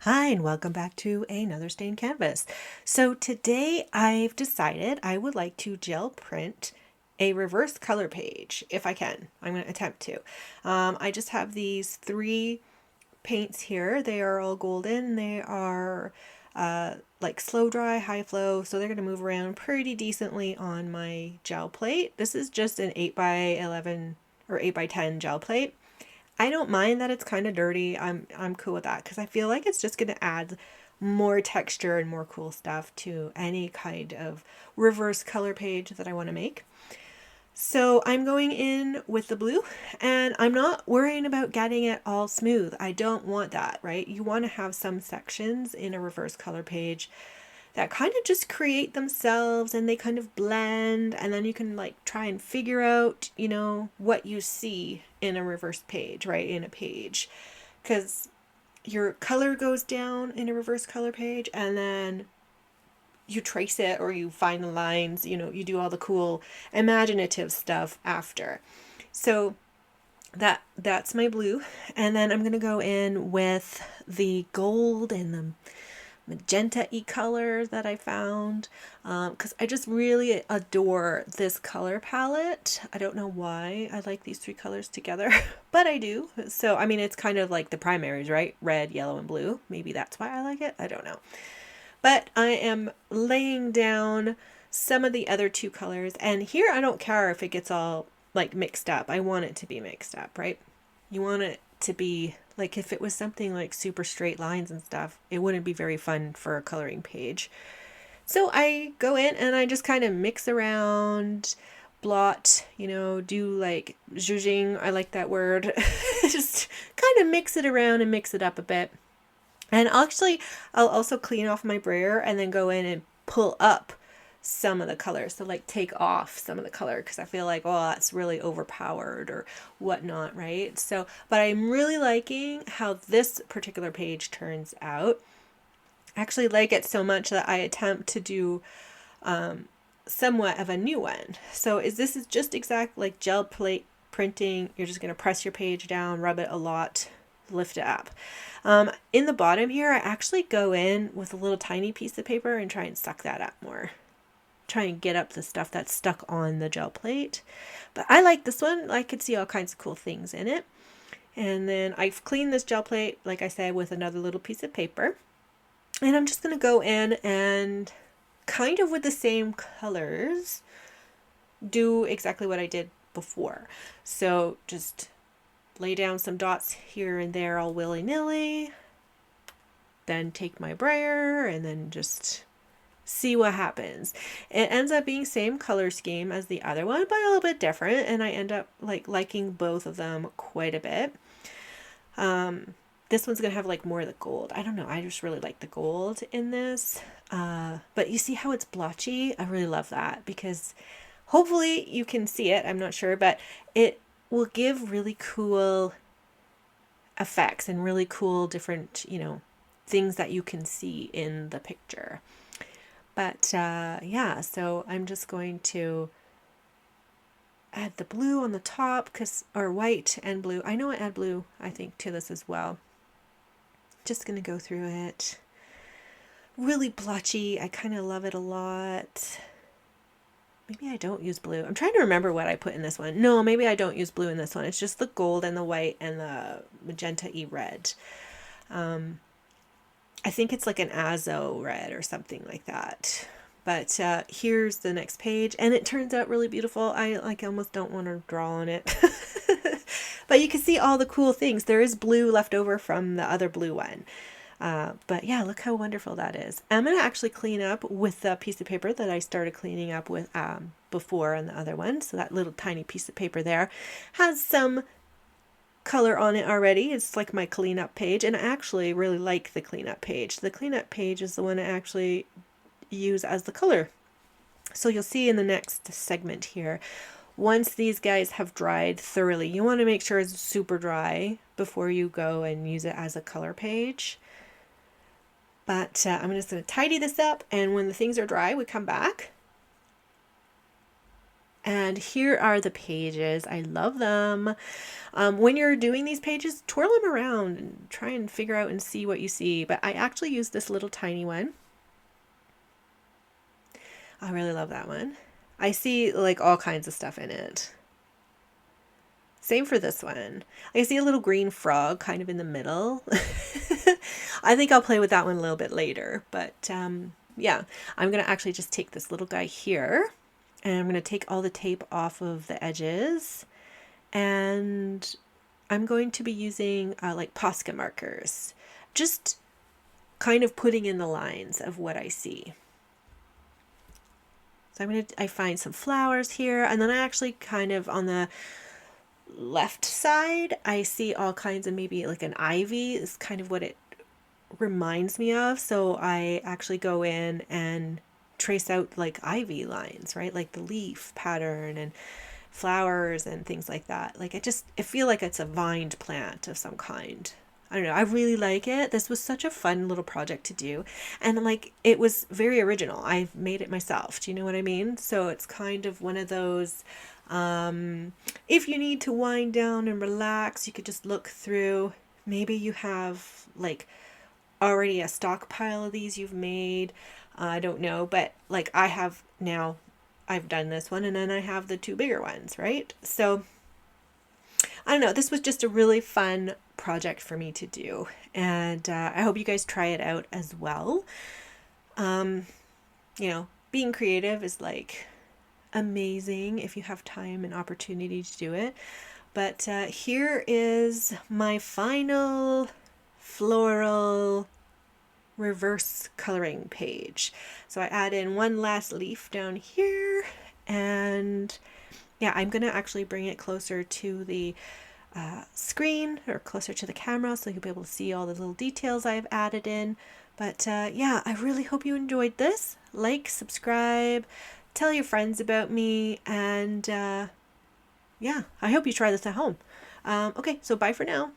Hi, and welcome back to another stained canvas. So today I've decided I would like to gel print a reverse color page if I can. I'm going to attempt to. I just have these three paints here. They are all golden. They are like slow dry, high flow, so they're going to move around pretty decently on my gel plate. This is just an 8 by 11 or 8 by 10 gel plate. I don't mind that it's kind of dirty. I'm cool with that because I feel like it's just going to add more texture and more cool stuff to any kind of reverse color page that I want to make. So I'm going in with the blue and I'm not worrying about getting it all smooth. I don't want that, right? You want to have some sections in a reverse color page that kind of just create themselves and they kind of blend, and then you can like try and figure out, what you see in a reverse page, right? In a page. Because your color goes down in a reverse color page and then you trace it or you find the lines, you do all the cool imaginative stuff after. So that's my blue, and then I'm going to go in with the gold and the magenta-y color that I found because I just really adore this color palette. I don't know why I like these three colors together, but I do. So, I mean, it's kind of like the primaries, right? Red, yellow, and blue. Maybe that's why I like it. I don't know. But I am laying down some of the other two colors, and here I don't care if it gets all like mixed up. I want it to be mixed up, right? You want it to be like, if it was something like super straight lines and stuff, it wouldn't be very fun for a coloring page. So I go in and I just kind of mix around, blot, do like zhuzhing. I like that word. Just kind of mix it around and mix it up a bit. And I'll also clean off my brayer and then go in and pull up some of the color. So like take off some of the color because I feel like, oh, that's really overpowered or whatnot, right? So, but I'm really liking how this particular page turns out. I actually like it so much that I attempt to do somewhat of a new one. So this is just exact like gel plate printing. You're just going to press your page down, rub it a lot, lift it up. In the bottom here, I actually go in with a little tiny piece of paper and try and suck that up more. Try and get up the stuff that's stuck on the gel plate. But I like this one. I could see all kinds of cool things in it. And then I've cleaned this gel plate, like I said, with another little piece of paper. And I'm just going to go in and kind of with the same colors do exactly what I did before. So just lay down some dots here and there all willy-nilly. Then take my brayer and then just see what happens. It ends up being same color scheme as the other one, but a little bit different, and I end up like liking both of them quite a bit. This one's gonna have like more of the gold. I don't know, I just really like the gold in this. But you see how it's blotchy? I really love that because hopefully you can see it. I'm not sure, but it will give really cool effects and really cool different, things that you can see in the picture. But yeah, so I'm just going to add the blue on the top, or white and blue. I know I add blue, I think, to this as well. Just going to go through it. Really blotchy. I kind of love it a lot. Maybe I don't use blue. I'm trying to remember what I put in this one. No, maybe I don't use blue in this one. It's just the gold and the white and the magenta-y red. I think it's like an azo red or something like that. But here's the next page, and it turns out really beautiful. I almost don't want to draw on it. But you can see all the cool things. There is blue left over from the other blue one. But yeah, look how wonderful that is. I'm going to actually clean up with the piece of paper that I started cleaning up with before on the other one. So that little tiny piece of paper there has some color on it already. It's like my cleanup page, and I actually really like the cleanup page. The cleanup page is the one I actually use as the color. So you'll see in the next segment here, once these guys have dried thoroughly, you want to make sure it's super dry before you go and use it as a color page. But I'm just going to tidy this up, and when the things are dry, we come back And here are the pages. I love them. When you're doing these pages, twirl them around and try and figure out and see what you see. But I actually use this little tiny one. I really love that one. I see like all kinds of stuff in it. Same for this one. I see a little green frog kind of in the middle. I think I'll play with that one a little bit later. But yeah, I'm going to actually just take this little guy here. And I'm going to take all the tape off of the edges. And I'm going to be using like Posca markers. Just kind of putting in the lines of what I see. So I find some flowers here. And then I actually kind of on the left side, I see all kinds of maybe like an ivy is kind of what it reminds me of. So I actually go in and trace out like ivy lines, right? Like the leaf pattern and flowers and things like that. Like I feel like it's a vined plant of some kind. I don't know. I really like it. This was such a fun little project to do. And like it was very original. I've made it myself. Do you know what I mean? So it's kind of one of those if you need to wind down and relax, you could just look through. Maybe you have like already a stockpile of these you've made. I don't know, but like I have now, I've done this one and then I have the two bigger ones, right? So I don't know. This was just a really fun project for me to do. And I hope you guys try it out as well. Being creative is like amazing if you have time and opportunity to do it. But here is my final floral reverse coloring page. So I add in one last leaf down here, and yeah, I'm gonna actually bring it closer to the screen or closer to the camera so you'll be able to see all the little details I've added in. But yeah, I really hope you enjoyed this. Like, subscribe, tell your friends about me, and yeah, I hope you try this at home. Okay, so bye for now.